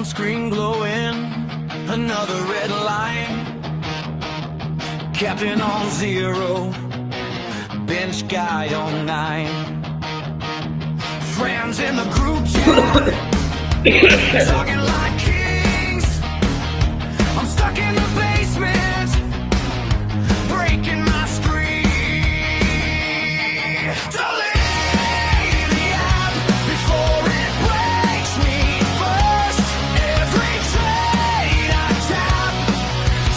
home screen glowing, another red light. Captain on 0, bench guy on 9. Friends in the group chat, talking like kings. I'm stuck in the basement, breaking my screen. Delete the app before it breaks me first. Every trade I tap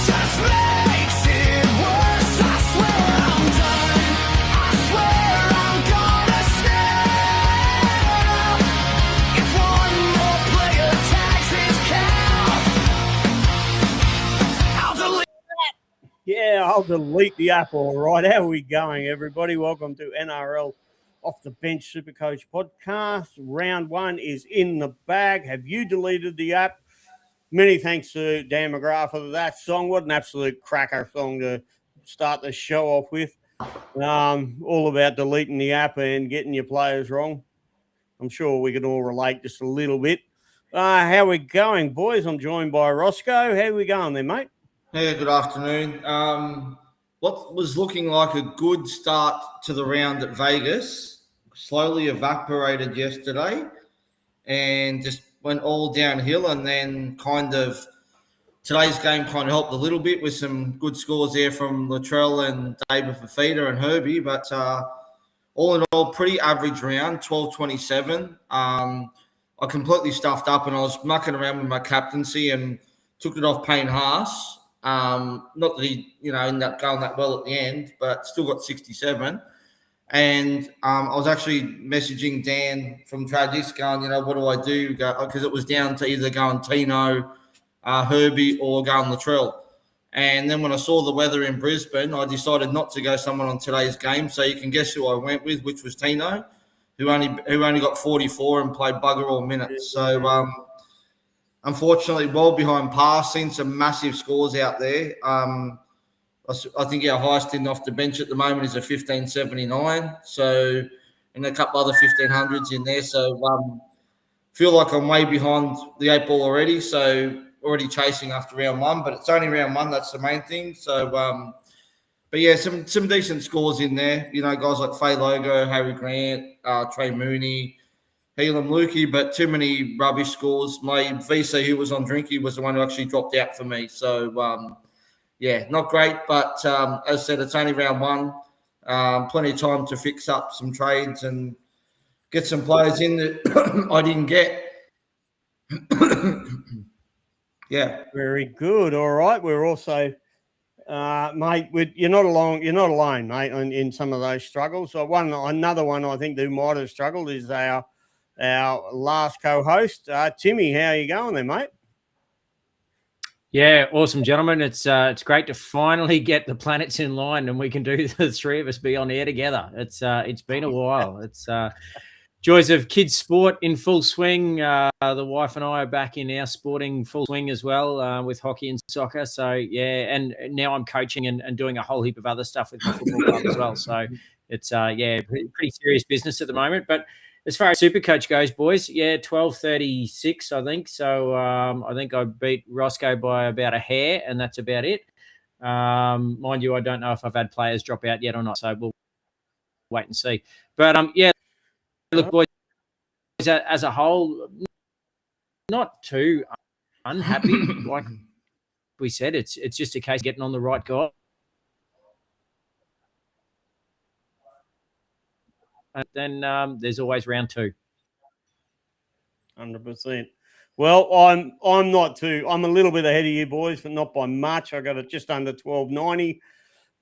just makes it worse. I swear I'm done. I swear I'm gonna snap. If one more player tags his calf, I'll delete. Yeah, I'll delete the app. All right. How are we going, everybody? Welcome to NRL Off the Bench Supercoach podcast. Round 1 is in the bag. Have you deleted the app? Many thanks to Dan McGrath for that song. What an absolute cracker song to start the show off with. All about deleting the app and getting your players wrong. I'm sure we can all relate just a little bit. How are we going, boys? I'm joined by Rossco. How are we going there, mate? Yeah, good afternoon. What was looking like a good start to the round at Vegas slowly evaporated yesterday and just went all downhill. And then today's game kind of helped a little bit with some good scores there from Latrell and David Fafita and Herbie. But all in all, pretty average round, 12-27. I completely stuffed up and I was mucking around with my captaincy and took it off Payne Haas. Not that he, ended up going that well at the end, but still got 67. And I was actually messaging Dan from Tragics going, what do I do? Because it was down to either going Tino, Herbie, or going Latrell. And then when I saw the weather in Brisbane, I decided not to go someone on today's game. So you can guess who I went with, which was Tino, who only got 44 and played bugger all minutes. So unfortunately, well behind par. Seen some massive scores out there. I think our highest in off the bench at the moment is a 1579. So, and a couple other 1500s in there. So, feel like I'm way behind the 8 ball already. So, already chasing after round 1, but it's only round 1. That's the main thing. So, but yeah, some decent scores in there. Guys like Faye Logo, Harry Grant, Trey Mooney, Helam Lukey, but too many rubbish scores. My VC, who was on Drinky, was the one who actually dropped out for me. So, yeah, not great. But as I said, it's only round 1. Plenty of time to fix up some trades and get some players in that I didn't get. Yeah. Very good. All right. We're also, mate, you're not alone, mate, in some of those struggles. So another one I think who might have struggled is our last co-host, Timmy. How are you going there, mate? Yeah, awesome, gentlemen. It's great to finally get the planets in line and we can do the three of us be on air together. It's been a while. It's joys of kids sport in full swing. The wife and I are back in our sporting full swing as well with hockey and soccer. So yeah, and now I'm coaching and doing a whole heap of other stuff with my football club as well. So it's pretty serious business at the moment. But as far as Supercoach goes, boys, 12:36, I think. So I think I beat Rossco by about a hair, and that's about it. Mind you, I don't know if I've had players drop out yet or not, so we'll wait and see. But look, boys, as a whole, not too unhappy. Like we said, it's just a case of getting on the right guy. And then there's always round 2. 100%. Well, I'm not too. I'm a little bit ahead of you boys, but not by much. I got it just under 1290.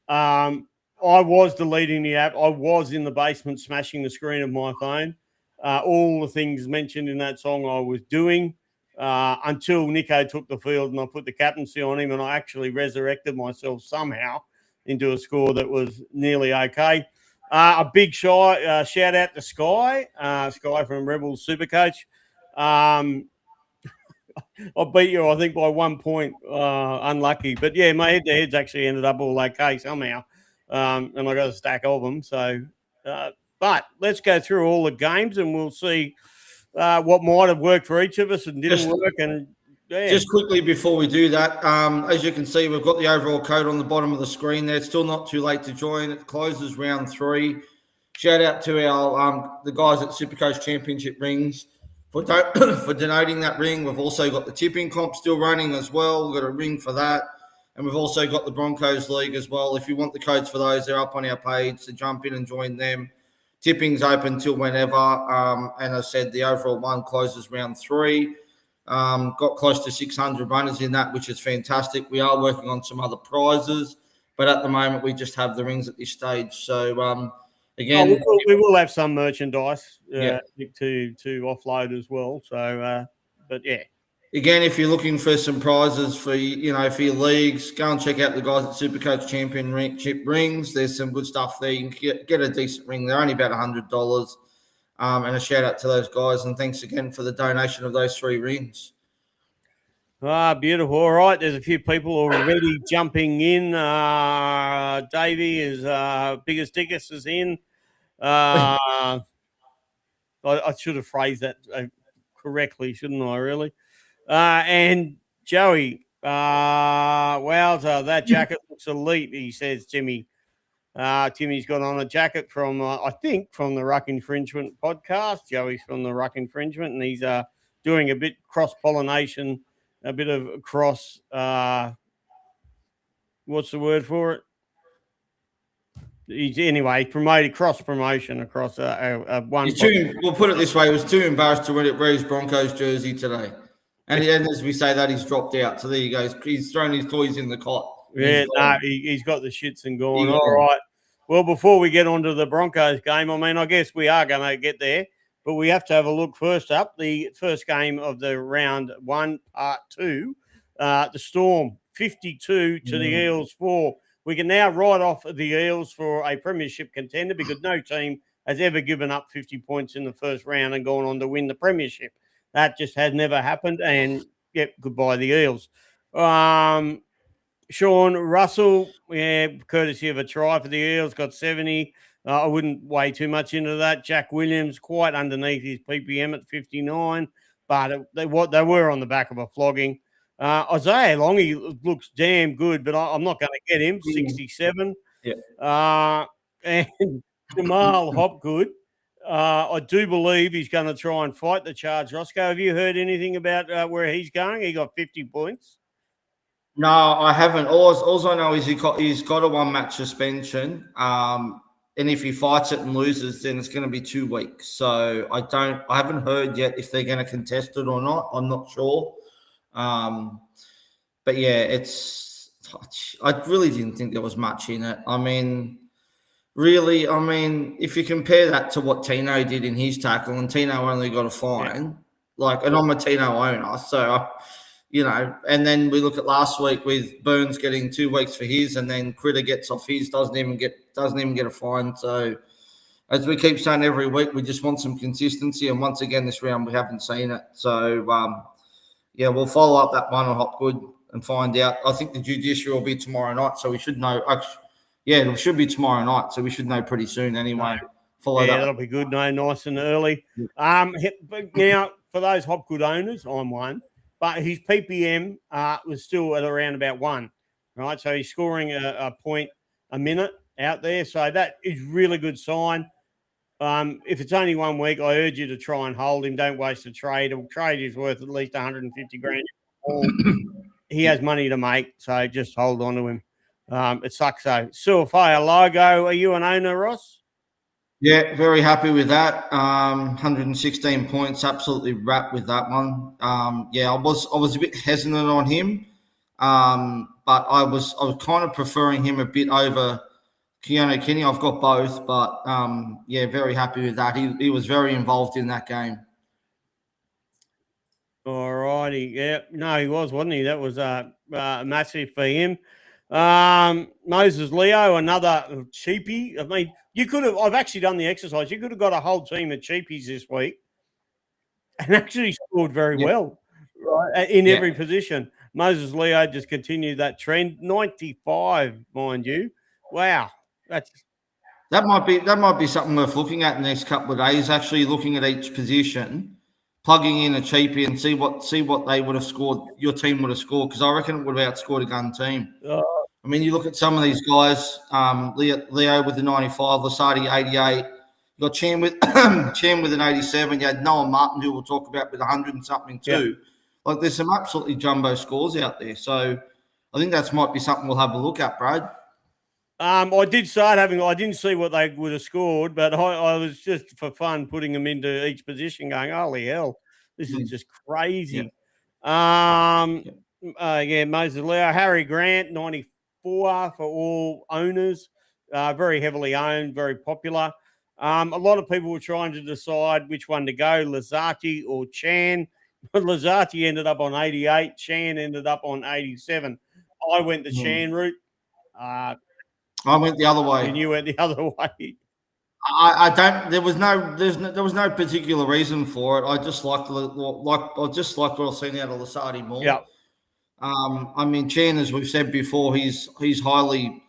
I was deleting the app. I was in the basement smashing the screen of my phone. All the things mentioned in that song I was doing until Nico took the field and I put the captaincy on him and I actually resurrected myself somehow into a score that was nearly okay. A big shout out to Sky from Rebels Supercoach. I beat you, I think, by 1 point. Unlucky. But, yeah, my head-to-heads actually ended up all okay somehow. And I got a stack of them. So, but let's go through all the games and we'll see what might have worked for each of us and didn't Just- work. And yeah. Just quickly before we do that, as you can see, we've got the overall code on the bottom of the screen there. It's still not too late to join. It closes round 3. Shout out to our the guys at Supercoach Championship Rings for for donating that ring. We've also got the tipping comp still running as well. We've got a ring for that. And we've also got the Broncos League as well. If you want the codes for those, they're up on our page. So jump in and join them. Tipping's open till whenever. And as I said, the overall one closes round 3. Got close to 600 runners in that, which is fantastic. We are working on some other prizes, but at the moment we just have the rings at this stage. So again, we will have some merchandise Yeah. to offload as well. So, but yeah. Again, if you're looking for some prizes for for your leagues, go and check out the guys at Supercoach Championship Rings. There's some good stuff there. You can get a decent ring. They're only about $100. And a shout out to those guys, and thanks again for the donation of those 3 rings. Beautiful. All right, there's a few people already jumping in. Davey is biggest Dickus is in. I should have phrased that correctly, shouldn't I? Really. And Joey, wowza, that jacket looks elite. He says, Timmy. Timmy's got on a jacket from, I think, from the Ruck Infringement podcast. Joey's from the Ruck Infringement, and he's doing a bit cross-pollination, a bit of cross, what's the word for it? Anyway, promoted cross-promotion across one. We'll put it this way, he was too embarrassed to wear his Broncos jersey today. And as we say that, he's dropped out. So there you go. He's thrown his toys in the cot. Yeah, he's got the shits and gone. All right. Well, before we get on to the Broncos game, I mean, I guess we are going to get there, but we have to have a look first up. The first game of the round 1, part 2, the Storm 52 to the Eels 4. We can now write off the Eels for a premiership contender because no team has ever given up 50 points in the first round and gone on to win the premiership. That just has never happened. And, yep, goodbye the Eels. Sean Russell, courtesy of a try for the Eels, got 70. I wouldn't weigh too much into that. Jack Williams, quite underneath his PPM at 59, but they were on the back of a flogging. Isaiah Longy looks damn good, but I'm not going to get him, 67. Yeah. And Jamal Hopgood, I do believe he's going to try and fight the charge. Rossco, have you heard anything about where he's going? He got 50 points. No, I haven't. All I know is he's got a 1-match suspension. And if he fights it and loses, then it's going to be 2 weeks. So I haven't heard yet if they're going to contest it or not. I'm not sure. But yeah, I really didn't think there was much in it. I mean, really, if you compare that to what Tino did in his tackle, and Tino only got a fine, and I'm a Tino owner, so and then we look at last week with Burns getting 2 weeks for his, and then Critter gets off his, doesn't even get a fine. So as we keep saying every week, we just want some consistency, and once again this round we haven't seen it. So we'll follow up that one on Hopgood and find out. I think the judiciary will be tomorrow night, so we should know. It should be tomorrow night, so we should know pretty soon anyway. That'll be good. No, nice and early. But now for those Hopgood owners, I'm one. But his PPM was still at around about 1, right? So he's scoring a point a minute out there. So that is really good sign. If it's only 1 week, I urge you to try and hold him. Don't waste a trade. A trade is worth at least 150 grand. He has money to make, so just hold on to him. It sucks though. Suafaya logo. Are you an owner, Ross? Yeah, very happy with that. 116 points, absolutely wrapped with that one. I was a bit hesitant on him, but I was kind of preferring him a bit over Keanu Kenny. I've got both, but very happy with that. He was very involved in that game. All righty. Yeah, no, he was, wasn't he? That was massive for him. Moses Leo, another cheapie. I mean, you could have. I've actually done the exercise. You could have got a whole team of cheapies this week, and actually scored very well, right, in every position. Moses Leo just continued that trend. 95, mind you. Wow, that might be something worth looking at in the next couple of days. Actually, looking at each position plugging in a cheapie and see what they would have scored. Your team would have scored, because I reckon it would have outscored a gun team. I mean, you look at some of these guys. Leo with the 95, Lasardi 88. You got Chan with an 87. You had Noah Martin, who we'll talk about, with 100 and something too. Yeah. Like, there's some absolutely jumbo scores out there. So I think that might be something we'll have a look at, Brad. I did start having. I didn't see what they would have scored, but I was just for fun putting them into each position, going, "Holy hell, this is just crazy." Yeah, Moses Leo, Harry Grant, 94 for all owners, very heavily owned, very popular. A lot of people were trying to decide which one to go, Lazati or Chan. Lazati ended up on 88. Chan ended up on 87. I went the Chan route. I went the other way. And you went the other way. I don't. There was no particular reason for it. I just liked what I've seen out of Lasardi more. Yeah. I mean, Chan, as we've said before, he's highly,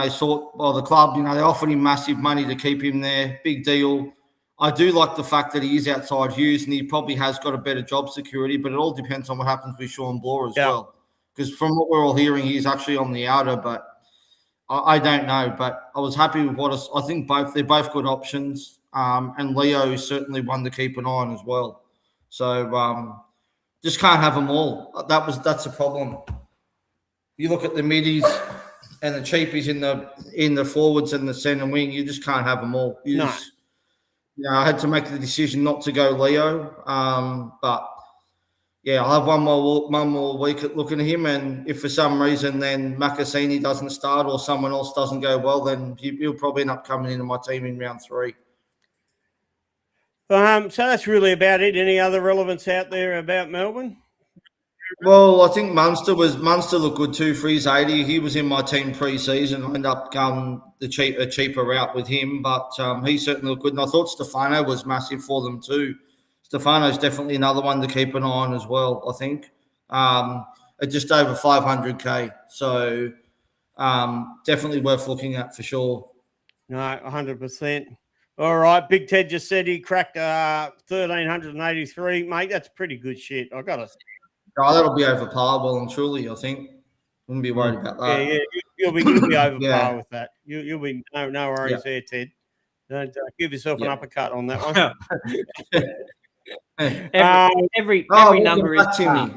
sought by the club. They offered him massive money to keep him there. Big deal. I do like the fact that he is outside Hughes, and he probably has got a better job security. But it all depends on what happens with Sean Bloor as well. Because from what we're all hearing, he's actually on the outer, but I don't know, but I was happy with what I think. They're both good options, and Leo is certainly one to keep an eye on as well. So just can't have them all. That's a problem. You look at the middies and the cheapies in the forwards and the centre wing. You just can't have them all. I had to make the decision not to go Leo, but. Yeah, I'll have one more week at looking at him, and if for some reason then Makasini doesn't start or someone else doesn't go well, then he'll probably end up coming into my team in round 3. So that's really about it. Any other relevance out there about Melbourne? Well, I think Munster looked good too for his 80. He was in my team pre-season. I ended up going a cheaper route with him, but he certainly looked good. And I thought Stefano was massive for them too. Stefano's definitely another one to keep an eye on as well, I think, at just over 500K. So definitely worth looking at for sure. No, 100%. All right. Big Ted just said he cracked 1,383. Mate, that's pretty good shit. I got to say. Oh, that'll be over par, well and truly, I think. Wouldn't be worried about that. Yeah, you'll be over par with that. You'll be no worries there, Ted. Don't give yourself an uppercut on that one. Every number is par.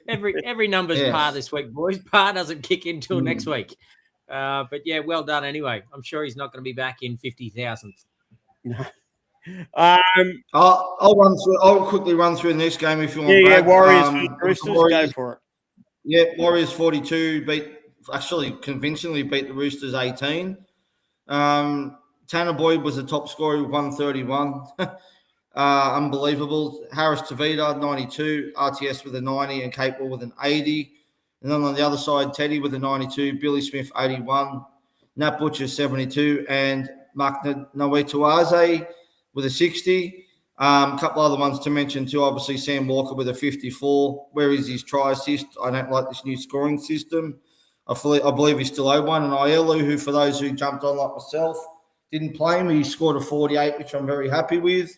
every number is par this week, boys. Par doesn't kick in till next week. But yeah, well done anyway. I'm sure he's not going to be back in 50,000. No. I'll quickly run through the next game if you want. Yeah, Warriors Roosters, go for it. Yeah, Warriors 42 convincingly beat the Roosters 18. Tanner Boyd was the top scorer with 131. Unbelievable. Harris Tavita, 92. RTS with a 90 and Capewell with an 80. And then on the other side, Teddy with a 92. Billy Smith, 81. Nat Butcher, 72. And Mark Nawituaze with a 60. A couple other ones to mention too. Obviously, Sam Walker with a 54. Where is his try assist? I don't like this new scoring system. I believe he's still owed one. And Ielu, who for those who jumped on like myself, didn't play him. He scored a 48, which I'm very happy with.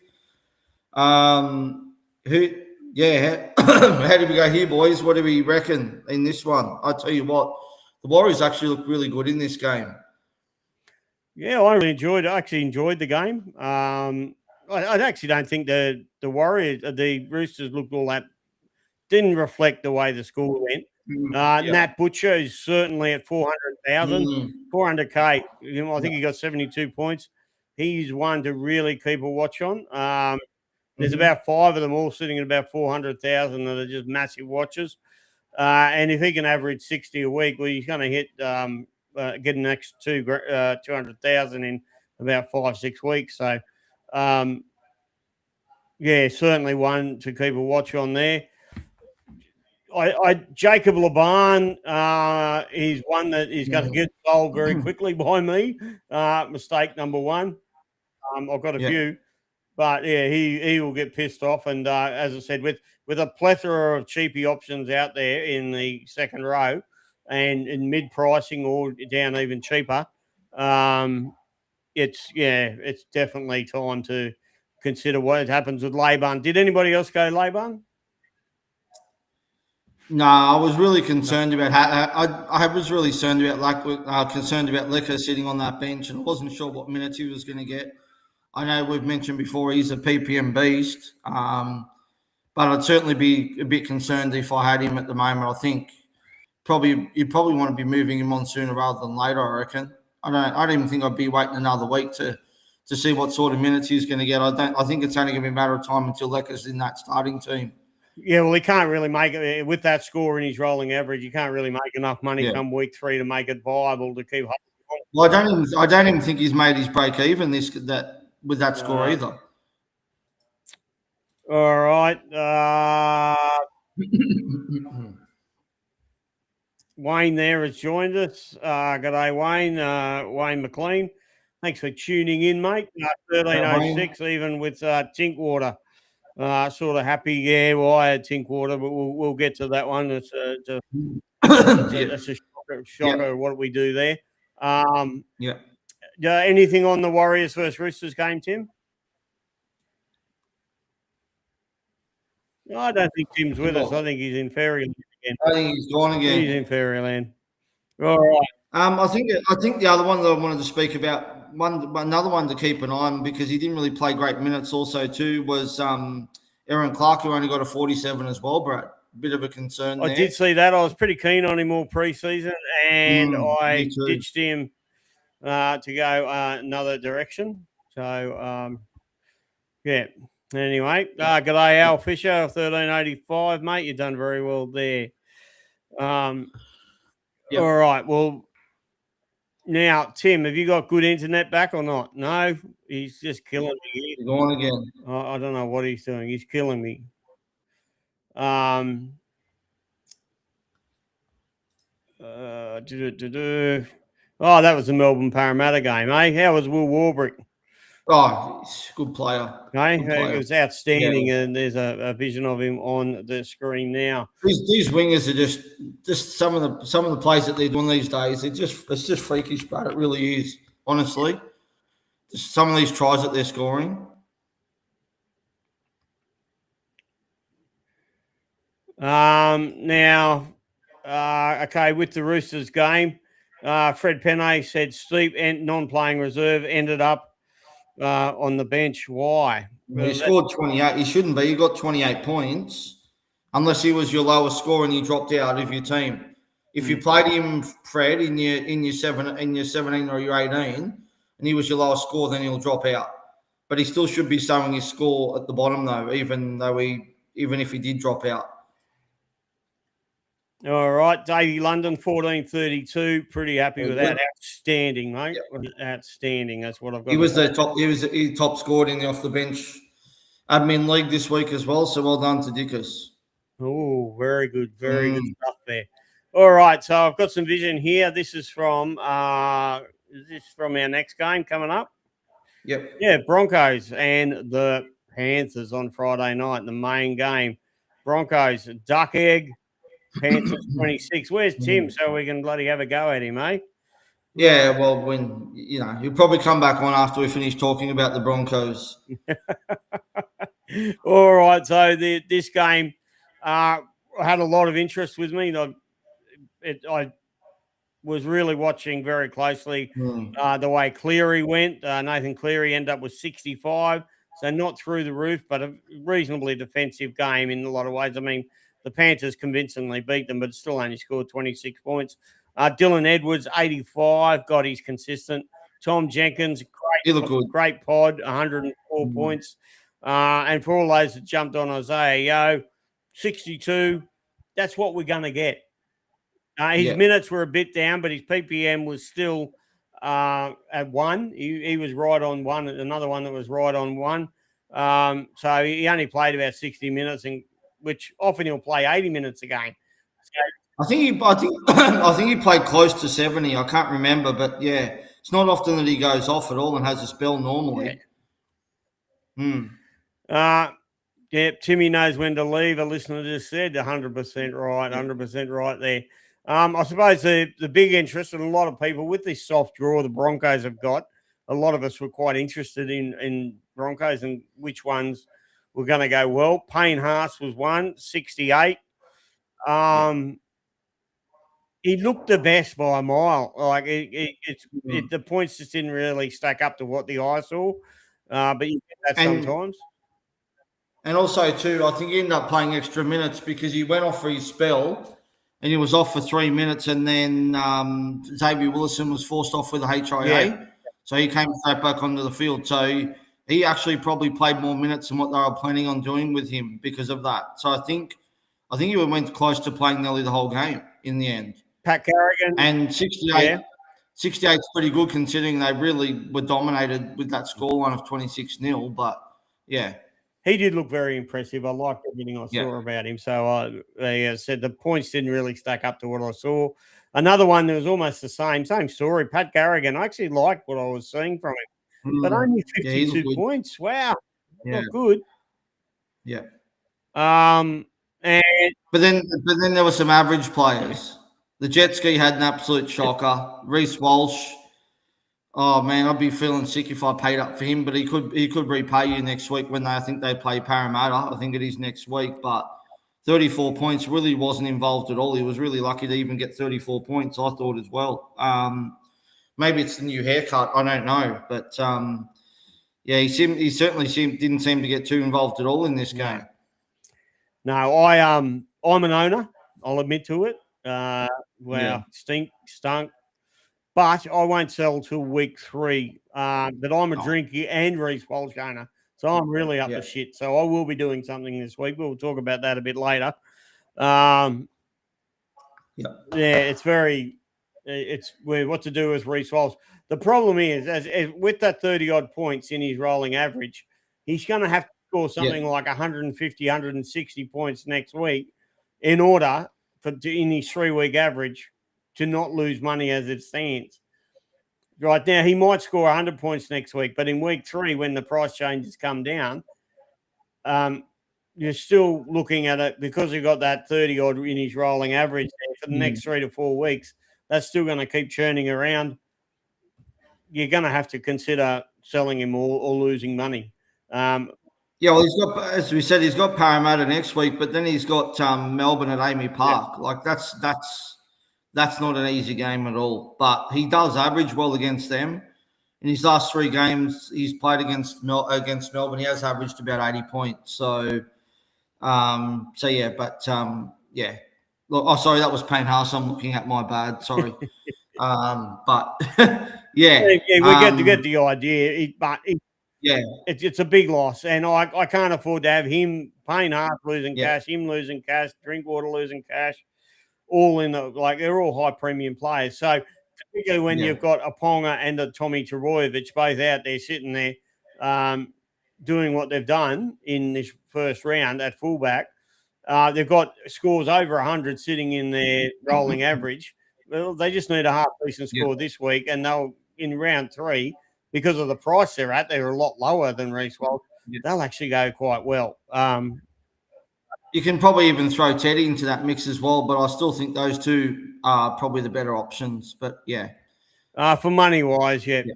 How did we go here, boys? What do we reckon in this one? I tell you what, the Warriors actually look really good in this game. Yeah, I actually enjoyed the game. I actually don't think the Roosters looked all that, didn't reflect the way the score went. Nat Butcher is certainly at 400,000, 400K. I think he got 72 points. He's one to really keep a watch on. There's about 5 of them all sitting at about 400,000 that are just massive watches. And if he can average 60 a week, well, he's going to hit get an extra 200,000 in about 5-6 weeks. So, certainly one to keep a watch on there. Jacob Laban is one that is going to get sold very quickly by me. Mistake number 1. I've got a few. But yeah, he will get pissed off, and as I said, with a plethora of cheapy options out there in the second row, and in mid pricing or down even cheaper, it's definitely time to consider what happens with Laban. Did anybody else go Laban? No, I was really concerned about I was really concerned about Liquor sitting on that bench, and I wasn't sure what minutes he was going to get. I know we've mentioned before he's a PPM beast, but I'd certainly be a bit concerned if I had him at the moment. I think you'd probably want to be moving him on sooner rather than later. I reckon. I don't even think I'd be waiting another week to see what sort of minutes he's going to get. I think it's only going to be a matter of time until Lecker's in that starting team. Yeah, well, he can't really make it with that score in his rolling average. You can't really make enough money come week 3 to make it viable to keep. Well, I don't even think he's made his break even with that score either. All right, Wayne there has joined us. G'day, Wayne. Wayne McLean. Thanks for tuning in, mate. 1306, even with Tinkwater. Sort of happy, yeah. Well, I had Tinkwater, but we'll get to that one. It's a shocker what we do there. Anything on the Warriors versus Roosters game, Tim? No, I don't think Tim's with us. I think he's in Fairyland again. I think he's gone again. He's in Fairyland. All right. I think the other one that I wanted to speak about, another one to keep an eye on because he didn't really play great minutes also too, was Aaron Clark, who only got a 47 as well, Brad. Bit of a concern there. I did see that. I was pretty keen on him all pre-season, and I ditched him to go another direction. So, yeah. Anyway, g'day, Al Fisher, 1385, mate. You've done very well there. All right. Well, now, Tim, have you got good internet back or not? No, he's just killing me. He's gone again. I don't know what he's doing. He's killing me. Oh, that was the Melbourne Parramatta game, eh? How was Will Warbrick? Oh, he's a good player. Okay, it was outstanding, and there's a vision of him on the screen now. These wingers are just some of the plays that they're doing these days. It's just freakish, but it really is. Honestly, just some of these tries that they're scoring. Now, okay, with the Roosters game, Fred Penne said Steve and non-playing reserve ended up on the bench. Why? Well, he scored 28. He shouldn't be. He got 28 points, unless he was your lowest score and he dropped out of your team. If you played him, Fred, in your 17 or your 18, and he was your lowest score, then he'll drop out. But he still should be showing his score at the bottom, though, even if he did drop out. All right, Davey London, 1432. Pretty happy with that. Outstanding, mate. Yep. Outstanding. That's what I've got. He was he top scored in the off the bench admin league this week as well. So well done to Dickus. Oh, very good. Very good stuff there. All right, so I've got some vision here. This is from our next game coming up. Yep. Yeah, Broncos and the Panthers on Friday night, the main game. Broncos, duck egg. Panthers 26. Where's Tim so we can bloody have a go at him, eh? Yeah, well, when he'll probably come back on after we finish talking about the Broncos. All right, so this game had a lot of interest with me. I was really watching very closely the way Cleary went. Nathan Cleary ended up with 65, so not through the roof, but a reasonably defensive game in a lot of ways. I mean, the Panthers convincingly beat them, but it still only scored 26 points. Dylan Edwards, 85, got his consistent. Tom Jenkins, great pod, 104 points. And for all those that jumped on Isaiah Yeo, 62, that's what we're going to get. His minutes were a bit down, but his PPM was still at 1. He was right on 1, another one that was right on 1. So he only played about 60 minutes, which often he'll play 80 minutes a game. I think he played close to 70. I can't remember, but yeah, it's not often that he goes off at all and has a spell normally. Timmy knows when to leave. A listener just said 100% right, 100% right there. I suppose the big interest in a lot of people with this soft draw the Broncos have got, a lot of us were quite interested in Broncos and which ones were going to go well. Payne Haas was one, 68. He looked the best by a mile. Like the points just didn't really stack up to what the eye saw. But you get that sometimes. And also, too, I think he ended up playing extra minutes because he went off for his spell and he was off for 3 minutes. And then Xavier Willison was forced off with a HIA. Yeah. So he came straight back onto the field. So he actually probably played more minutes than what they were planning on doing with him because of that. So I think he went close to playing nearly the whole game in the end. Pat Carrigan. And 68 is pretty good considering they really were dominated with that scoreline of 26-0. But, yeah. He did look very impressive. I liked everything I saw about him. So I said the points didn't really stack up to what I saw. Another one that was almost the same story. Pat Carrigan. I actually liked what I was seeing from him, but only 52 points. Wow, not good. Yeah. But then there were some average players. The jet ski had an absolute shocker. Reece Walsh. Oh man, I'd be feeling sick if I paid up for him, but he could repay you next week when I think they play Parramatta. I think it is next week, but 34 points really wasn't involved at all. He was really lucky to even get 34 points, I thought as well. Maybe it's the new haircut, I don't know, but he certainly didn't seem to get too involved at all in this game. No, I'm an owner. I'll admit to it. Stunk. But I won't sell till week 3. But I'm a Drinky and Reece Walsh owner, so I'm really up to shit. So I will be doing something this week. We'll talk about that a bit later. It's what to do with Reece Walsh. The problem is, as with that 30-odd points in his rolling average, he's going to have to score something like 150, 160 points next week in order in his 3-week average to not lose money as it stands. Right now, he might score 100 points next week, but in week 3, when the price changes come down, you're still looking at it because he got that 30-odd in his rolling average there for the next 3 to 4 weeks. That's still going to keep churning around. You're going to have to consider selling him or losing money. He's got, as we said, he's got Parramatta next week, but then he's got Melbourne at Amy Park. Like that's not an easy game at all. But he does average well against them. In his last 3 games, he's played against Melbourne. He has averaged about 80 points. So, Look, sorry, that was Payne Haas. I'm looking at, my bad. Sorry. We get the idea. It's a big loss, and I can't afford to have him, Payne Haas losing cash, him losing cash, Drinkwater losing cash, all in they're all high premium players. So particularly when you've got a Ponga and a Tommy Trbojevic both out there sitting there doing what they've done in this first round at fullback, they've got scores over 100 sitting in their rolling average. Well, they just need a half decent score this week, and they'll in round 3. Because of the price they're at, they're a lot lower than Reece Walsh. They'll actually go quite well. You can probably even throw Teddy into that mix as well, but I still think those two are probably the better options. But for money wise, yep.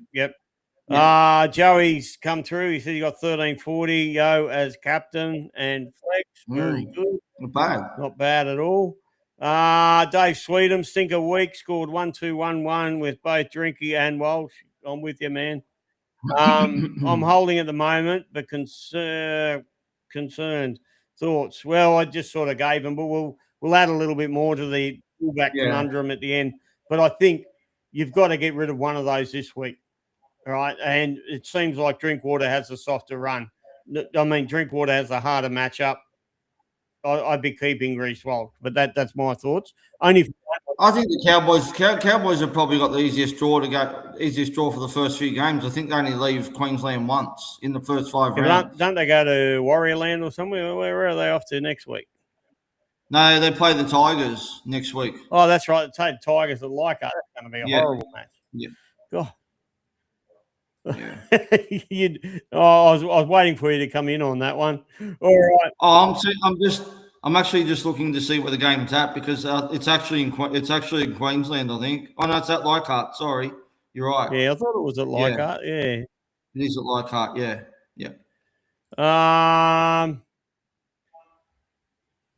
Joey's come through. He said he got 1340 as captain and flex. Very good. Not bad at all. Dave Sweetham, stinker week, scored 1-2-1-1 with both Drinky and Walsh. I'm with you, man. I'm holding at the moment, but concerned thoughts. Well, I just sort of gave them, but we'll add a little bit more to the fullback conundrum at the end. But I think you've got to get rid of one of those this week, all right? And it seems like Drinkwater has a softer run. I mean, Drinkwater has a harder matchup. I'd be keeping Reece Walsh, but that's my thoughts. I think the Cowboys have probably got the easiest draw for the first few games. I think they only leave Queensland once in the first 5 rounds. Don't they go to Warrior Land or somewhere? Where are they off to next week? No, they play the Tigers next week. Oh, that's right. The Tigers at Leichhardt. That's going to be a horrible match. Yeah. God. Yeah. I was waiting for you to come in on that one. All right. I'm actually just looking to see where the game's at because it's actually in Queensland, I think. Oh no, it's at Leichhardt. Sorry, You're right. Yeah, I thought it was at Leichhardt. Yeah. It is at Leichhardt. Yeah.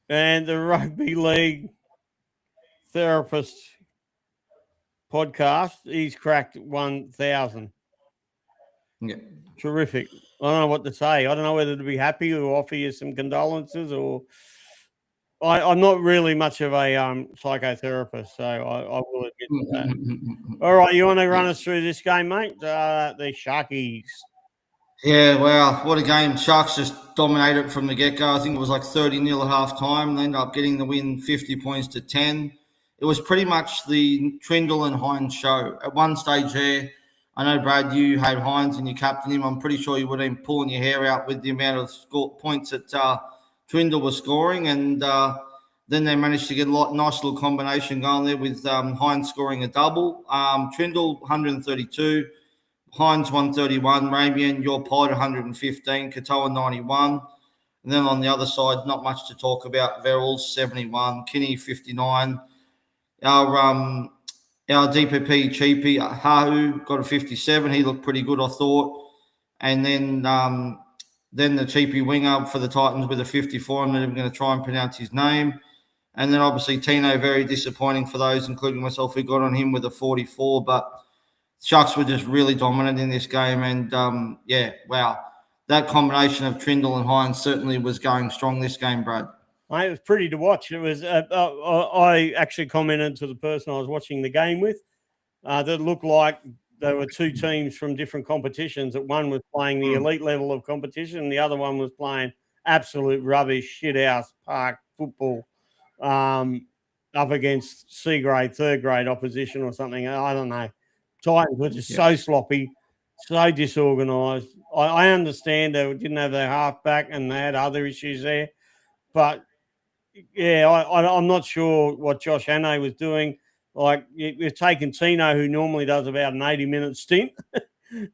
And the Rugby League Therapist podcast, he's cracked 1,000. Yeah. Terrific. I don't know what to say. I don't know whether to be happy or offer you some condolences, or I'm not really much of a psychotherapist, so I will admit to that. All right, you want to run us through this game, mate? The Sharkies. Yeah, wow, what a game. Sharks just dominated from the get-go. I think it was like 30-0 at half-time. They ended up getting the win 50 points to 10. It was pretty much the Trindle and Hines show. At one stage there, I know, Brad, you had Hines and you captained him. I'm pretty sure you would have been pulling your hair out with the amount of points that Trindle was scoring. And then they managed to get a nice little combination going there with Hines scoring a double. Trindle, 132. Hines 131, Ramian, your pod 115, Katoa 91. And then on the other side, not much to talk about. Verrills 71, Kinney 59. Our DPP Cheapy Hahu got a 57. He looked pretty good, I thought. And then the Cheapy winger for the Titans with a 54. I'm not even going to try and pronounce his name. And then obviously Tino, very disappointing for those, including myself, who got on him with a 44. But Sharks were just really dominant in this game. And, wow. That combination of Trindle and Hines certainly was going strong this game, Brad. Mate, it was pretty to watch. It was. I actually commented to the person I was watching the game with that it looked like there were two teams from different competitions. That one was playing the elite level of competition, and the other one was playing absolute rubbish, shithouse park football up against C grade, third grade opposition or something. I don't know. Titans were just so sloppy, so disorganised. I understand they didn't have their halfback and they had other issues there, but yeah, I'm not sure what Josh Hannay was doing. Like, you've taken Tino, who normally does about an 80-minute stint,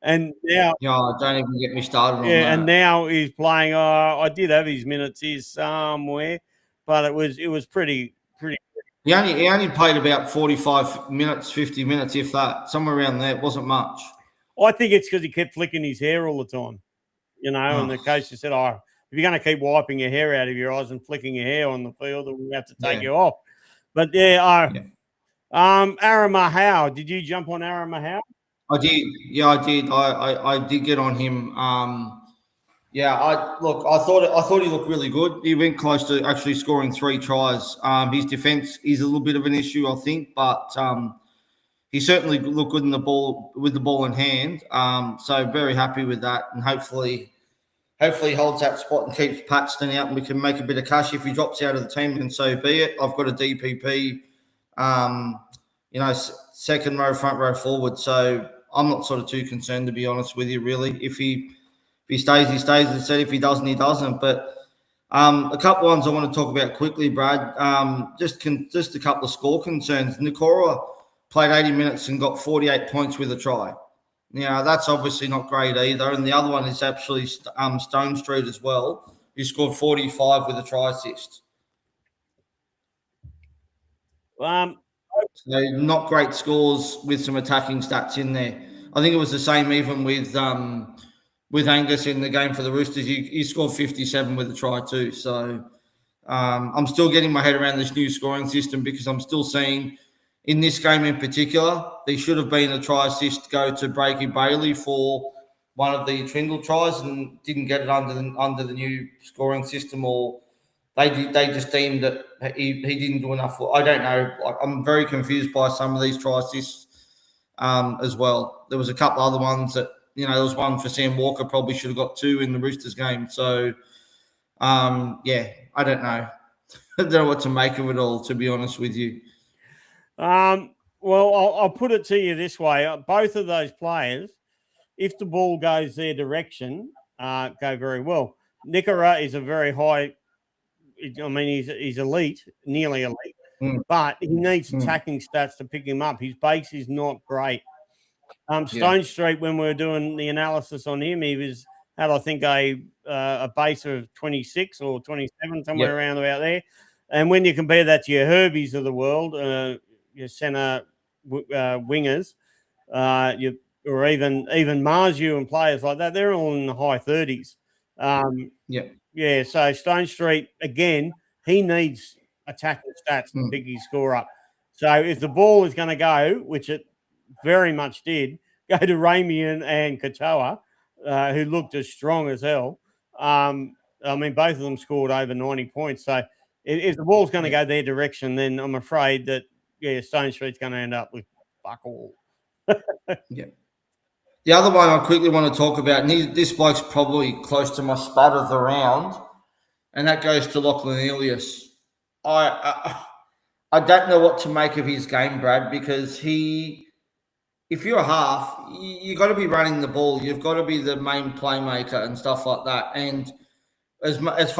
and now don't even get me started on that. And now he's playing. I did have his minutes here somewhere, but it was pretty. He only played about 45 minutes, 50 minutes, if that, somewhere around there. It wasn't much. I think it's because he kept flicking his hair all the time, and the coach just said, if you're going to keep wiping your hair out of your eyes and flicking your hair on the field, then we have to take you off. But Aaron Mahau, did you jump on Aaron Mahau? I did. Yeah, I did. I did get on him. I thought he looked really good. He went close to actually scoring 3 tries. His defense is a little bit of an issue, I think, but he certainly looked good with the ball in hand. So very happy with that, and hopefully he holds that spot and keeps Paxton out, and we can make a bit of cash. If he drops out of the team, then so be it. I've got a DPP, second row, front row, forward. So I'm not sort of too concerned, to be honest with you, really. If he stays, he stays. As I said, if he doesn't, he doesn't. But a couple of ones I want to talk about quickly, Brad. Just a couple of score concerns. Nikora played 80 minutes and got 48 points with a try. That's obviously not great either. And the other one is actually Stone Street as well, who scored 45 with a try assist. So not great scores with some attacking stats in there. I think it was the same even with Angus in the game for the Roosters. He scored 57 with a try too. So I'm still getting my head around this new scoring system, because I'm still seeing in this game in particular, there should have been a try assist go to Breaky Bailey for one of the Trindle tries, and didn't get it under the new scoring system, or they just deemed that he didn't do enough. I don't know. I'm very confused by some of these try assists as well. There was a couple other ones that, there was one for Sam Walker, probably should have got 2 in the Roosters game. So, I don't know. I don't know what to make of it all, to be honest with you. Well, I'll put it to you this way. Both of those players, if the ball goes their direction, go very well. Nikora is a very high, he's elite, nearly elite, but he needs attacking stats to pick him up. His base is not great. Stone Street, when we were doing the analysis on him, he had, I think, a base of 26 or 27, somewhere around about there. And when you compare that to your Herbies of the world, your centre wingers, or even Marzu and players like that, they're all in the high 30s. Yeah, so Stone Street, again, he needs attacking stats to pick his score up. So if the ball is going to go, which it very much did, go to Ramian and Katoa, who looked as strong as hell. I mean, both of them scored over 90 points. So if the ball's going to go their direction, then I'm afraid that, Stone Street's going to end up with fuck all. The other one I quickly want to talk about, and this bloke's probably close to my spud of the round, and that goes to Lachlan Ilias. I don't know what to make of his game, Brad, because if you're a half, you've got to be running the ball. You've got to be the main playmaker and stuff like that. And as much as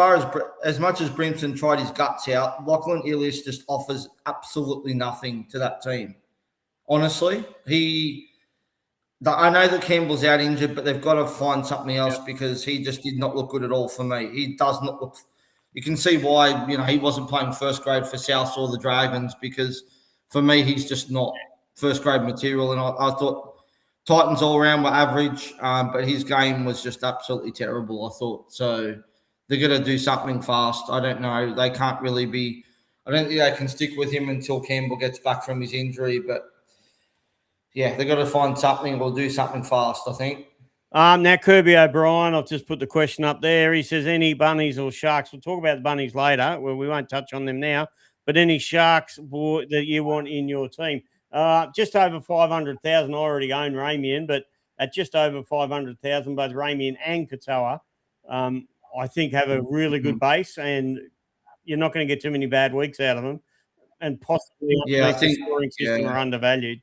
Brimson tried his guts out, Lachlan Ilias just offers absolutely nothing to that team. Honestly, I know that Campbell's out injured, but they've got to find something else because he just did not look good at all for me. He does not look. You can see why he wasn't playing first grade for South or the Dragons, because for me he's just not first grade material. And I thought Titans all around were average, but his game was just absolutely terrible. I thought so. They're going to do something fast. I don't know. They can't really be. I don't think they can stick with him until Campbell gets back from his injury, but. Yeah, they've got to find something or do something fast, I think. Now, Kirby O'Brien, I've just put the question up there. He says, any bunnies or sharks? We'll talk about the bunnies later. Well, we won't touch on them now. But any sharks that you want in your team? Just over 500,000. I already own Ramian, but at just over 500,000, both Ramian and Katoa, I think have a really good base, and you're not going to get too many bad weeks out of them. And possibly I think the scoring system are undervalued.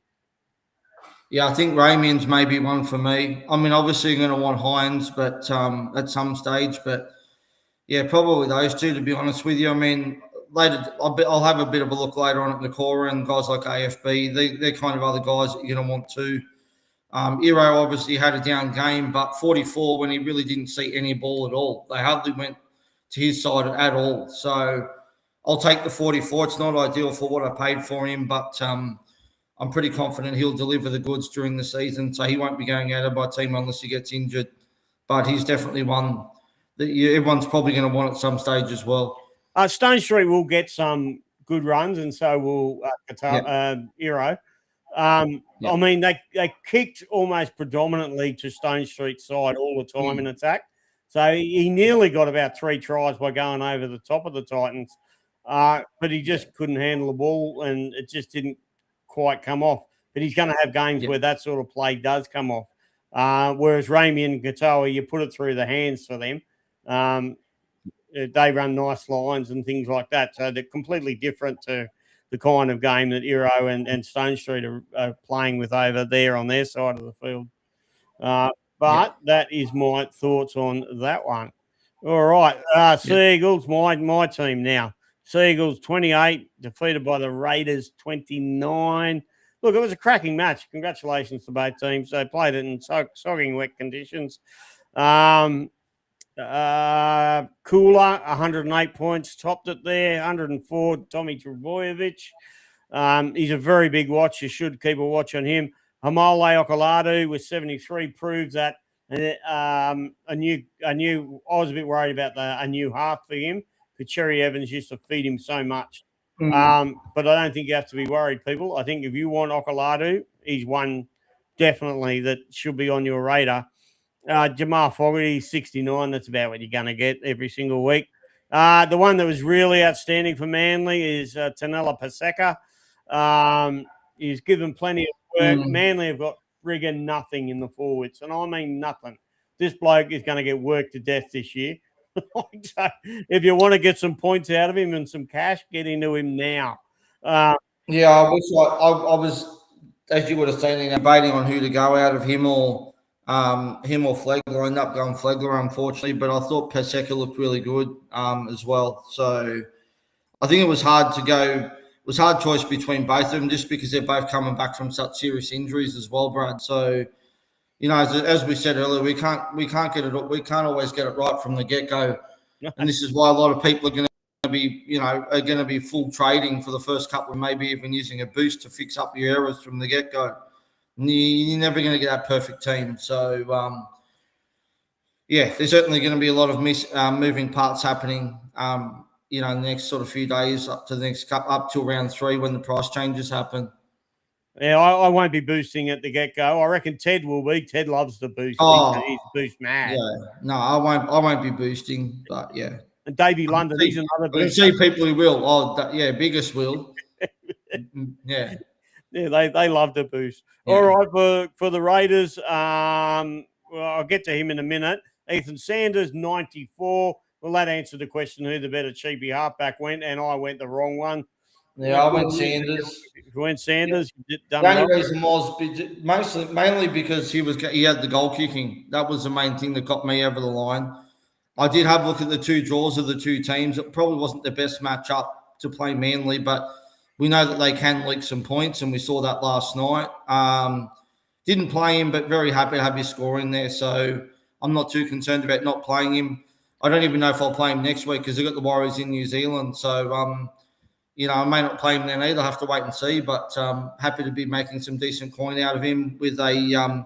Yeah, I think Ramian's maybe one for me. I mean, obviously, you're going to want Hines, but at some stage. But yeah, probably those two, to be honest with you. I mean, later I'll have a bit of a look later on at Nakora and guys like AFB. They're kind of other guys that you're going to want too. Iro obviously had a down game, but 44 when he really didn't see any ball at all. They hardly went to his side at all. So I'll take the 44. It's not ideal for what I paid for him, but I'm pretty confident he'll deliver the goods during the season, so he won't be going out of my team unless he gets injured. But he's definitely one that everyone's probably going to want at some stage as well. Stone Street will get some good runs, and so will Iro. I mean, they kicked almost predominantly to Stone Street's side all the time in attack. So he nearly got about 3 tries by going over the top of the Titans, but he just couldn't handle the ball, and it just didn't quite come off. But he's going to have games where that sort of play does come off. Whereas Ramian and Katoa, you put it through the hands for them. They run nice lines and things like that. So they're completely different to the kind of game that Iro and Stone Street are playing with over there on their side of the field. But that is my thoughts on that one. All right. Sea Eagles, my team now. Sea Eagles 28, defeated by the Raiders 29. Look, it was a cracking match. Congratulations to both teams. They played it in sogging wet conditions. Cooler, 108 points, topped it there. 104, Tommy Trbojevic. He's a very big watch. You should keep a watch on him. Hamole Okoladu with 73 proves that. I was a bit worried about a new half for him. Because Cherry Evans used to feed him so much. But I don't think you have to be worried, people. I think if you want Okoladu, he's one definitely that should be on your radar. Jamal Fogarty, 69. That's about what you're going to get every single week. The one that was really outstanding for Manly is Tanela Paseka. He's given plenty of work. Manly have got friggin' nothing in the forwards, and I mean nothing. This bloke is going to get worked to death this year. So if you want to get some points out of him and some cash, get into him now. I wish I was, as you would have seen, debating on who to go out of him or Flegler. I ended up going Flegler, unfortunately, but I thought Paseka looked really good as well. So I think it was hard to go. It was a hard choice between both of them, just because they're both coming back from such serious injuries as well, Brad. So. As we said earlier, we can't get it. We can't always get it right from the get-go, and this is why a lot of people are going to be, full trading for the first couple, maybe even using a boost to fix up your errors from the get-go. You're never going to get that perfect team. So, there's certainly going to be a lot of moving parts happening, in the next sort of few days up to round 3 when the price changes happen. Yeah, I won't be boosting at the get-go. I reckon Ted will be. Ted loves the boost. He's boost mad. Yeah. No, I won't be boosting, but yeah. And Davey London, he's another boost. I can see people who will. Biggest will. Yeah. Yeah, they love the boost. Yeah. All right, for the Raiders, well, I'll get to him in a minute. Ethan Sanders, 94. Well, that answered the question who the better cheapie halfback went, and I went the wrong one. Yeah, I went Sanders. You went Sanders. The only reason was mainly because he had the goal kicking. That was the main thing that got me over the line. I did have a look at the 2 draws of the 2 teams. It probably wasn't the best matchup to play Manly, but we know that they can leak some points, and we saw that last night. Didn't play him, but very happy to have his score in there. So I'm not too concerned about not playing him. I don't even know if I'll play him next week because they've got the Warriors in New Zealand. So, I may not play him then either. I'll have to wait and see. But happy to be making some decent coin out of him with a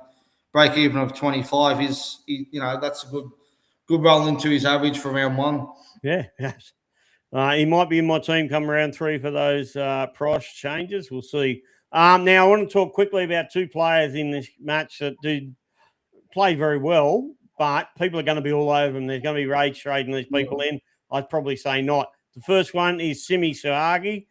break even of 25. That's a good roll into his average for round 1. Yeah, yes. He might be in my team come round 3 for those price changes. We'll see. Now, I want to talk quickly about 2 players in this match that did play very well, but people are going to be all over them. There's going to be rage trading these people in. I'd probably say not. The first one is Simi Saagi,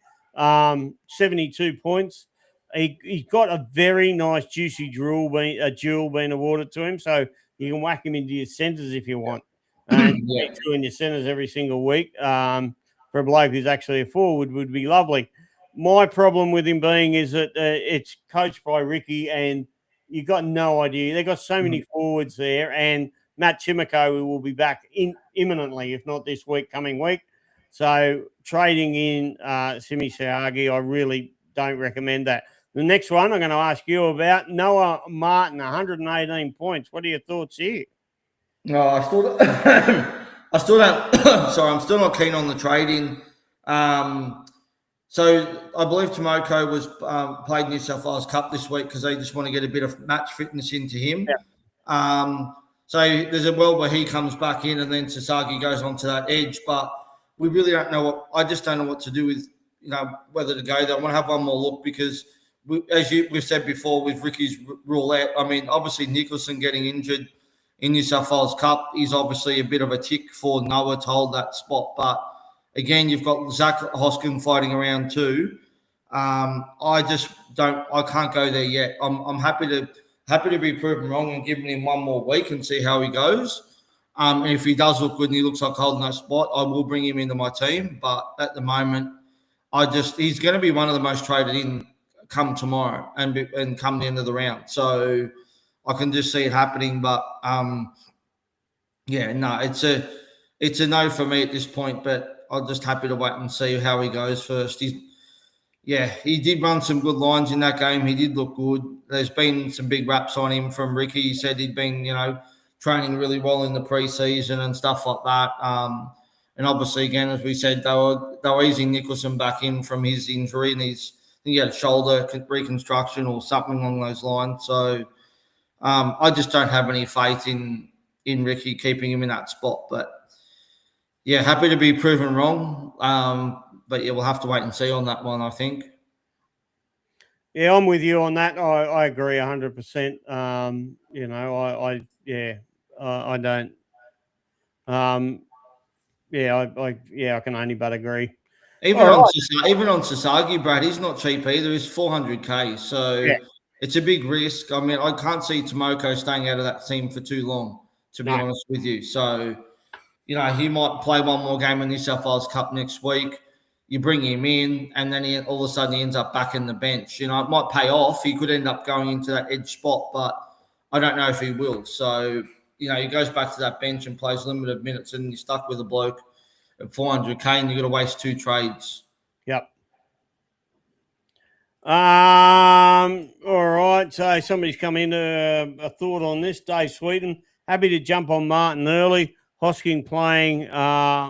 72 points. He got a very nice juicy jewel being awarded to him, so you can whack him into your centres if you want. And two in your centres every single week for a bloke who's actually a forward would be lovely. My problem with him being is that it's coached by Ricky, and you got no idea. They've got so many forwards there, and Matt Timoko will be back imminently, if not this week, coming week. So trading in Simi Saagi, I really don't recommend that. The next one I'm going to ask you about, Noah Martin, 118 points. What are your thoughts here? No, I still don't. Sorry, I'm still not keen on the trading. So I believe Timoko was played New South Wales Cup this week because they just want to get a bit of match fitness into him. Yeah. So there's a world where he comes back in and then Sasagi goes onto that edge, but we really don't know I just don't know what to do with, whether to go there. I want to have one more look because we've said before with Ricky's rule out, I mean, obviously Nicholson getting injured in New South Wales Cup is obviously a bit of a tick for Noah to hold that spot. But again, you've got Zach Hoskin fighting around too. I can't go there yet. I'm happy to be proven wrong and giving him one more week and see how he goes. And if he does look good and he looks like holding that spot, I will bring him into my team. But at the moment, he's going to be one of the most traded in come tomorrow and come the end of the round. So I can just see it happening. But it's a no for me at this point. But I'm just happy to wait and see how he goes first. He did run some good lines in that game. He did look good. There's been some big raps on him from Ricky. He said he'd been, training really well in the preseason and stuff like that. And obviously, again, as we said, they were easing Nicholson back in from his injury, and he had shoulder reconstruction or something along those lines. So I just don't have any faith in Ricky keeping him in that spot. But yeah, happy to be proven wrong. But yeah, we'll have to wait and see on that one, I think. Yeah, I'm with you on that. I agree 100%. I don't. I can only but agree. Even on Sasagi, Brad, he's not cheap either. He's 400K, so it's a big risk. I mean, I can't see Timoko staying out of that team for too long, to be honest with you. So, he might play one more game in the New South Wales Cup next week. You bring him in, and then all of a sudden he ends up back in the bench. It might pay off. He could end up going into that edge spot, but I don't know if he will. So, he goes back to that bench and plays limited minutes, and you're stuck with a bloke at 400K, and you've got to waste 2 trades. Yep. All right. So somebody's come in a thought on this. Dave Sweeten, happy to jump on Martin early. Hosking playing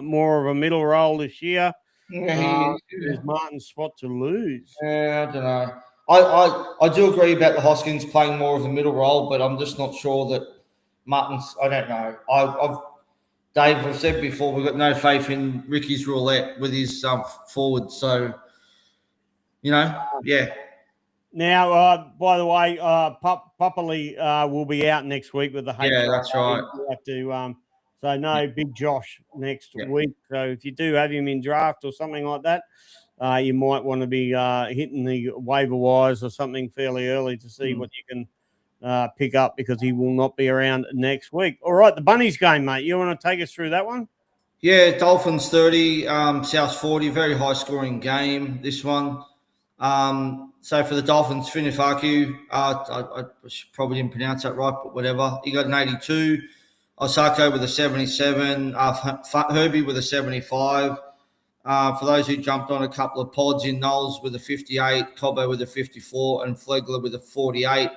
more of a middle role this year. Is Martin's spot to lose? I don't know. I do agree about the Hoskins playing more of a middle role, but I'm just not sure that Martin's. I don't know. Dave, I've said before, we've got no faith in Ricky's roulette with his forward. So, yeah. Now, by the way, Popperly will be out next week with the HR. Yeah, that's right. We'll have to, so no Big Josh next Yeah. week. So if you do have him in draft or something like that, you might want to be hitting the waiver wires or something fairly early to see what you can pick up, because he will not be around next week. All right, the Bunnies game, mate. You want to take us through that one? Yeah, Dolphins 30, South 40, very high scoring game, this one. So for the Dolphins, Finifaku, I probably didn't pronounce that right, but whatever. He got an 82. Osako with a 77. Herbie with a 75. For those who jumped on a couple of pods, in Knowles with a 58, Cobbo with a 54, and Flegler with a 48.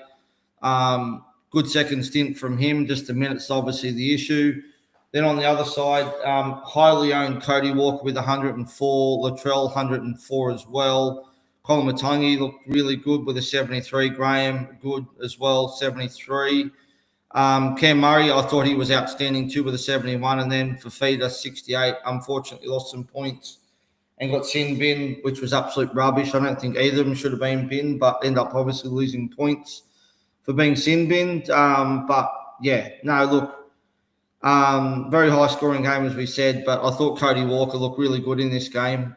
Good second stint from him. Just the minutes, obviously, the issue. Then on the other side, highly owned Cody Walker with 104, Latrell 104 as well. Colin Matangi looked really good with a 73. Graham, good as well, 73. Cam Murray, I thought he was outstanding too with a 71. And then Fafita, 68. Unfortunately, lost some points and got sin bin, which was absolute rubbish. I don't think either of them should have been binned, but end up obviously losing points for being sin binned. But yeah, no, look, very high scoring game, as we said, but I thought Cody Walker looked really good in this game,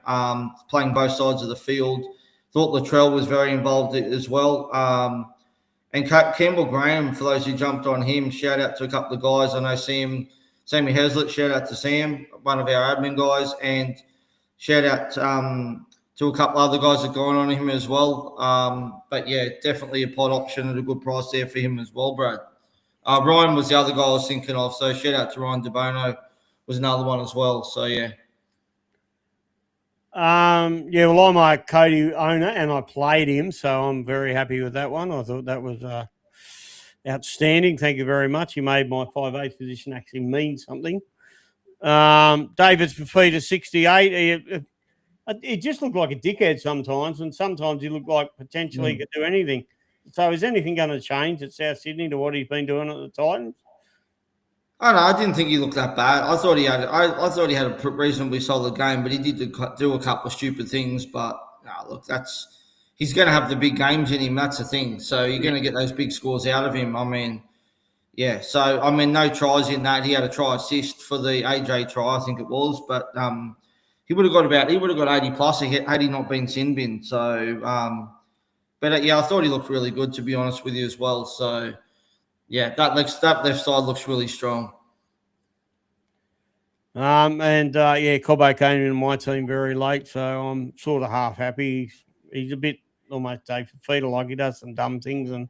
playing both sides of the field. Thought Latrell was very involved as well. And Campbell Graham, for those who jumped on him, shout out to a couple of guys. I know Sammy Heslett, shout out to Sam, one of our admin guys, and shout out to a couple other guys that have gone on him as well. But yeah, definitely a pod option at a good price there for him as well, Brad. Ryan was the other guy I was thinking of, so shout out to Ryan DeBono was another one as well. So yeah. Yeah, well, I'm a Cody owner and I played him, so I'm very happy with that one. I thought that was outstanding. Thank you very much. You made my 5'8" position actually mean something. David's Fafita 68. He just looked like a dickhead sometimes, and sometimes he looked like potentially he could do anything. So is anything going to change at South Sydney to what he's been doing at the Titans? I don't know. I didn't think he looked that bad. I thought he had a reasonably solid game, but he did do a couple of stupid things. But look, he's going to have the big games in him. That's the thing. So you're going to get those big scores out of him. I mean, yeah. So I mean, no tries in that. He had a try assist for the AJ try, I think it was. But he would have got 80 plus had he not been sin bin. So, but yeah, I thought he looked really good, to be honest with you as well. So. Yeah, that left side looks really strong. Yeah, Cobbo came into my team very late, so I'm sort of half happy. He's a bit almost Dave Fafita, like he does some dumb things, and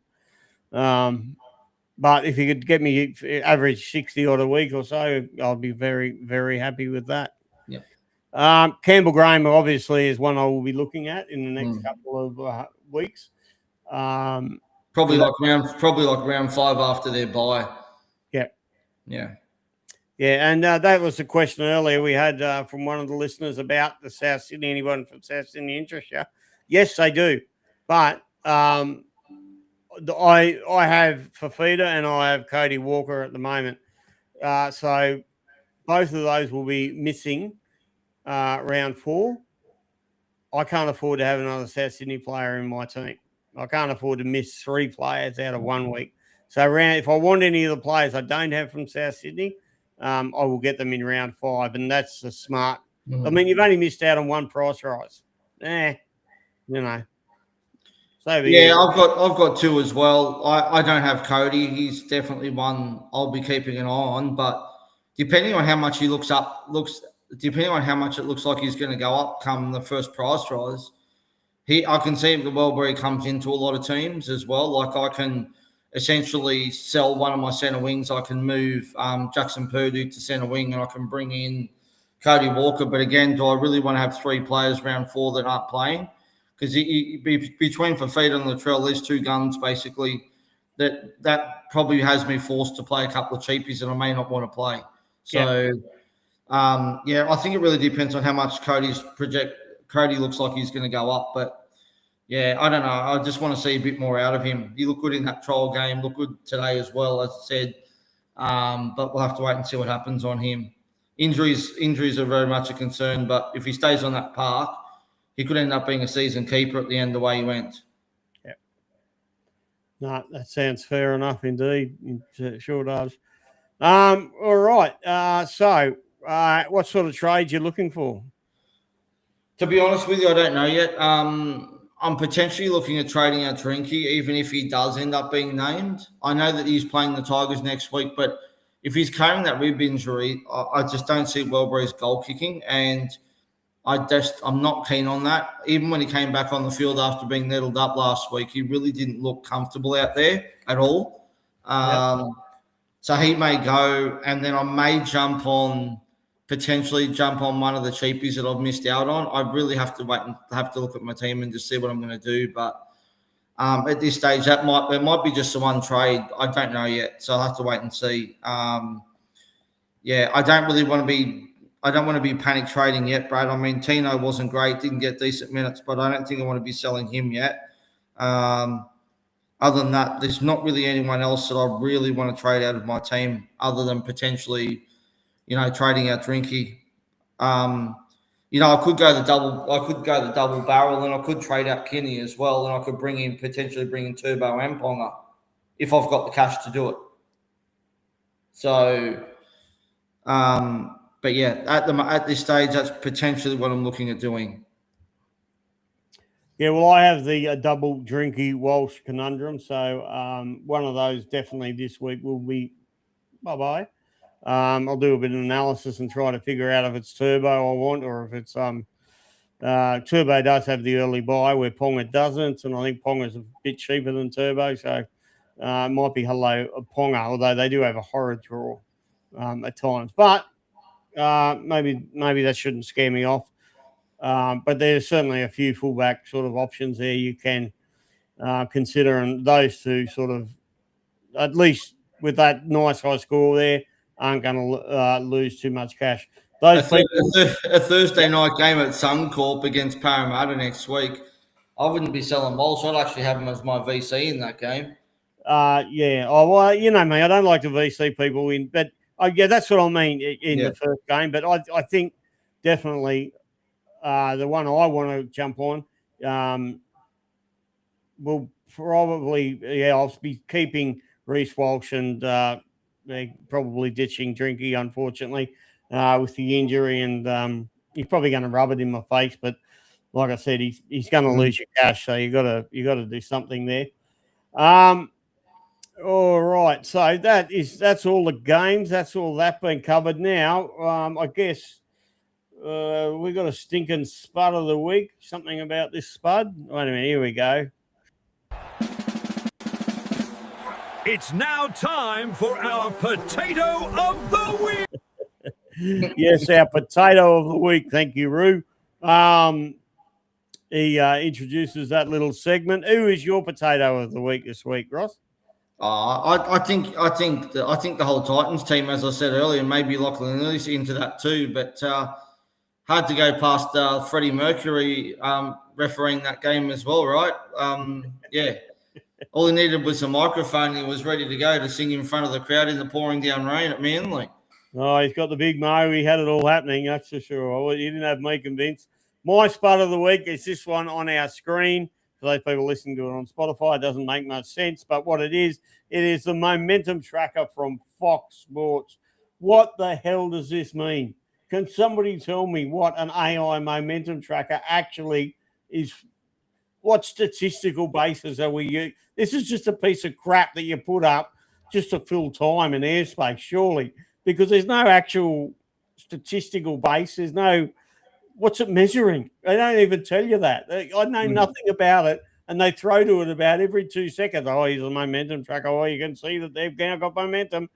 but if he could get me average 60 odd a week or so, I'll be very, very happy with that. Yeah. Campbell Graham obviously is one I will be looking at in the next couple of weeks. Probably like round 5 after their bye. Yeah. Yeah. Yeah, and that was the question earlier we had from one of the listeners about the South Sydney. Anyone from South Sydney interest you? Yes, they do. But I have Fafita and I have Cody Walker at the moment. So both of those will be missing round 4. I can't afford to have another South Sydney player in my team. I can't afford to miss 3 players out of 1 week. So if I want any of the players I don't have from South Sydney, I will get them in round 5, and that's the smart. I mean, you've only missed out on 1 price rise. You know. So yeah, I've got 2 as well. I don't have Cody. He's definitely one I'll be keeping an eye on. But depending on how much he depending on how much it looks like he's going to go up come the first price rise. I can see him where he comes into a lot of teams as well. Like I can essentially sell one of my centre wings. I can move Jackson Purdue to centre wing, and I can bring in Cody Walker. But again, do I really want to have 3 players round 4 that aren't playing? Because between Fafita and Latrell, there's 2 guns basically. That probably has me forced to play a couple of cheapies that I may not want to play. So I think it really depends on how much Cody looks like he's going to go up. But Yeah, I don't know. I just want to see a bit more out of him. He looked good in that trial game, looked good today as well, as I said. But we'll have to wait and see what happens on him. Injuries are very much a concern, but if he stays on that path, he could end up being a season keeper at the end the way he went. Yeah. No, that sounds fair enough indeed. It sure does. All right. So what sort of trades you looking for? To be honest with you, I don't know yet. I'm potentially looking at trading out Drinky, even if he does end up being named. I know that he's playing the Tigers next week, but if he's carrying that rib injury, I just don't see Wellbury's goal kicking, and I'm not keen on that. Even when he came back on the field after being needled up last week, he really didn't look comfortable out there at all. So he may go, and then I may potentially jump on one of the cheapies that I've missed out on. I really have to wait and have to look at my team and just see what I'm going to do. But at this stage, there might be just the one trade. I don't know yet, so I'll have to wait and see. I don't want to be panic trading yet, Brad. I mean, Tino wasn't great, didn't get decent minutes, but I don't think I want to be selling him yet. Other than that, there's not really anyone else that I really want to trade out of my team, other than potentially, trading out Drinky. I could go the double barrel, and I could trade out Kinney as well, and I could potentially bring in Turbo and Ponga if I've got the cash to do it. So, but yeah, at this stage, that's potentially what I'm looking at doing. Yeah, well, I have the double Drinky Walsh conundrum, so one of those definitely this week will be bye-bye. I'll do a bit of analysis and try to figure out if it's Turbo I want, or if it's Turbo does have the early buy where Ponga doesn't, and I think Ponga's a bit cheaper than Turbo, so it might be Ponga, although they do have a horrid draw at times. But maybe that shouldn't scare me off. But there's certainly a few fullback sort of options there you can consider, and those two sort of, at least with that nice high score there, aren't going to lose too much cash. A Thursday night game at Suncorp against Parramatta next week. I wouldn't be selling Walsh. I'd actually have him as my VC in that game. Yeah. Oh, well, you know me. I don't like to VC people in, but that's what I mean in the first game. But I think definitely the one I want to jump on will probably, I'll be keeping Reece Walsh, and they're probably ditching Drinky, unfortunately, with the injury, and he's probably going to rub it in my face. But like I said, he's going to lose your cash, so you got to do something there. All right, so that's all the games. That's all that been covered. Now, I guess we got a stinking spud of the week. Something about this spud. Wait a minute. Here we go. It's now time for our potato of the week. Yes, our potato of the week. Thank you, Roo. He introduces that little segment. Who is your potato of the week this week, Ross? I think the whole Titans team, as I said earlier, maybe Lachlan Lillis into that too. But hard to go past Freddie Mercury refereeing that game as well, right? All he needed was a microphone. He was ready to go to sing in front of the crowd in the pouring down rain at Manly. Oh, he's got the big mo. He had it all happening, that's for sure. He didn't have me convinced. My spud of the week is this one on our screen. For those people listening to it on Spotify, it doesn't make much sense. But what it is the momentum tracker from Fox Sports. What the hell does this mean? Can somebody tell me what an AI momentum tracker actually is? What statistical basis are we using? This is just a piece of crap that you put up just to fill time and airspace, surely, because there's no actual statistical base. There's no, what's it measuring? They don't even tell you that. I know nothing about it, and they throw to it about every 2 seconds. Oh, here's a momentum tracker. Oh, you can see that they've now got momentum.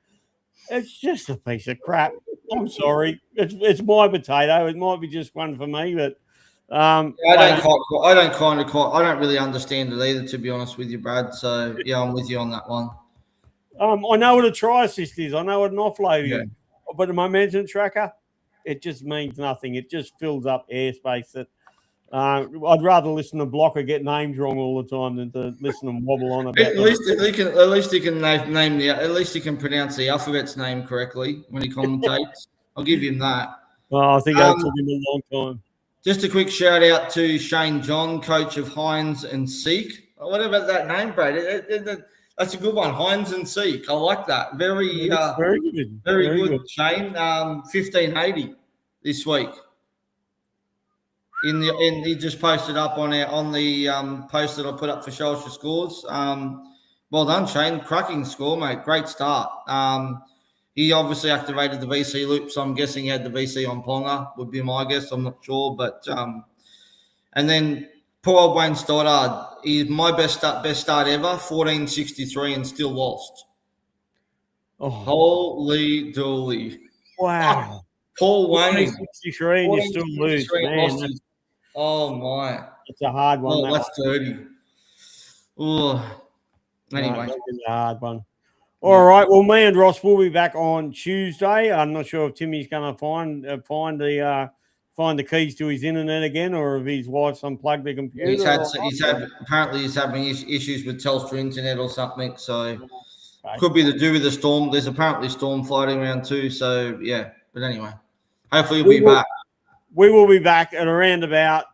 It's just a piece of crap. I'm sorry. It's my potato. It might be just one for me, but I don't really understand it either, to be honest with you, Brad. So yeah, I'm with you on that one. I know what a try assist is. I know what an offload is, but a momentum tracker, it just means nothing. It just fills up airspace that I'd rather listen to Blocker get names wrong all the time than to listen and wobble on about. At least he can name the. At least he can pronounce the alphabet's name correctly when he commentates. I'll give him that. I think that took him a long time. Just a quick shout out to Shane John, coach of Hines and Seek. What about that name, Brad? That's a good one, Hines and Seek. I like that. Very good. Very good, Shane. 1580 this week. And he just posted up on the post that I put up for Shelsha Scores. Well done, Shane. Cracking score, mate. Great start. He obviously activated the VC loop, so I'm guessing he had the VC on Ponga, would be my guess. I'm not sure. But and then poor old Wayne Stoddard. He's my best start ever, 1463 and still lost. Oh. Holy dooly. Wow. Paul Wayne. 63 and you still lose, man. Oh, my. It's a hard one. Oh, that's dirty. Oh, anyway. No, that's a hard one. All right. Well, me and Ross will be back on Tuesday. I'm not sure if Timmy's going to find the keys to his internet again, or if his wife's unplugged the computer. Apparently he's having issues with Telstra internet or something. So could be to do with the storm. There's apparently storm floating around too. So yeah. But anyway, hopefully you'll be back. We will be back at around about,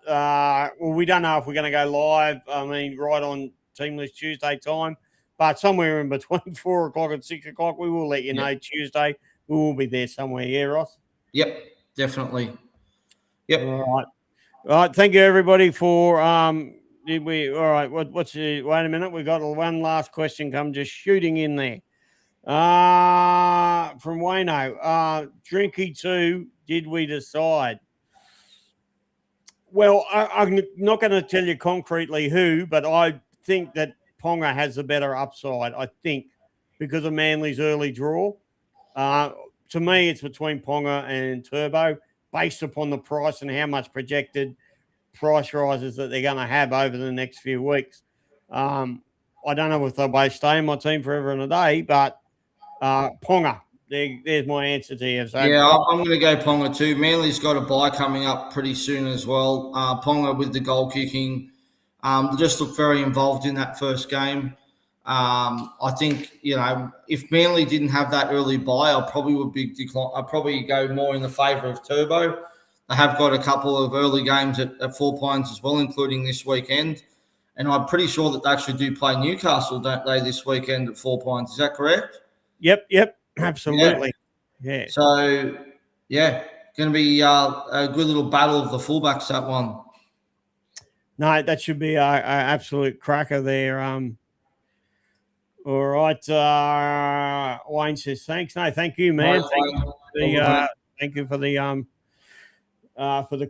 we don't know if we're going to go live, right on Team List Tuesday time, but somewhere in between 4 o'clock and 6 o'clock, we will let you know Tuesday. We will be there somewhere. Yeah, Ross? Yep, definitely. Yep. All right. Thank you, everybody, for, all right, wait a minute. We've got one last question come just shooting in there. From Wayno, Drinky 2, did we decide? Well, I'm not going to tell you concretely who, but I think that Ponga has a better upside, I think, because of Manly's early draw. To me, it's between Ponga and Turbo, based upon the price and how much projected price rises that they're going to have over the next few weeks. I don't know if they'll both stay in my team forever and a day, but Ponga. There's my answer to you. So, yeah, I'm going to go Ponga too. Manly's got a bye coming up pretty soon as well. Ponga with the goal kicking, just looked very involved in that first game. I think, if Manly didn't have that early bye, I probably would be I'd probably go more in the favour of Turbo. They have got a couple of early games at Four Pines as well, including this weekend. And I'm pretty sure that they actually do play Newcastle, don't they, this weekend at Four Pines? Is that correct? Yep, absolutely. Yeah. So, going to be a good little battle of the fullbacks, that one. No, that should be an absolute cracker there. All right. Wayne says, thanks. No, thank you, man. Thank you for the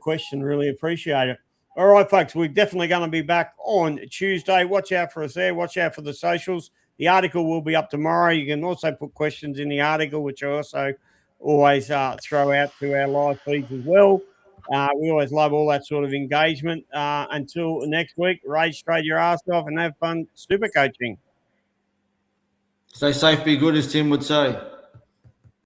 question. Really appreciate it. All right, folks, we're definitely going to be back on Tuesday. Watch out for us there. Watch out for the socials. The article will be up tomorrow. You can also put questions in the article, which I also always throw out to our live feeds as well. We always love all that sort of engagement. Until next week, rage straight your ass off and have fun super coaching. Stay safe, be good, as Tim would say.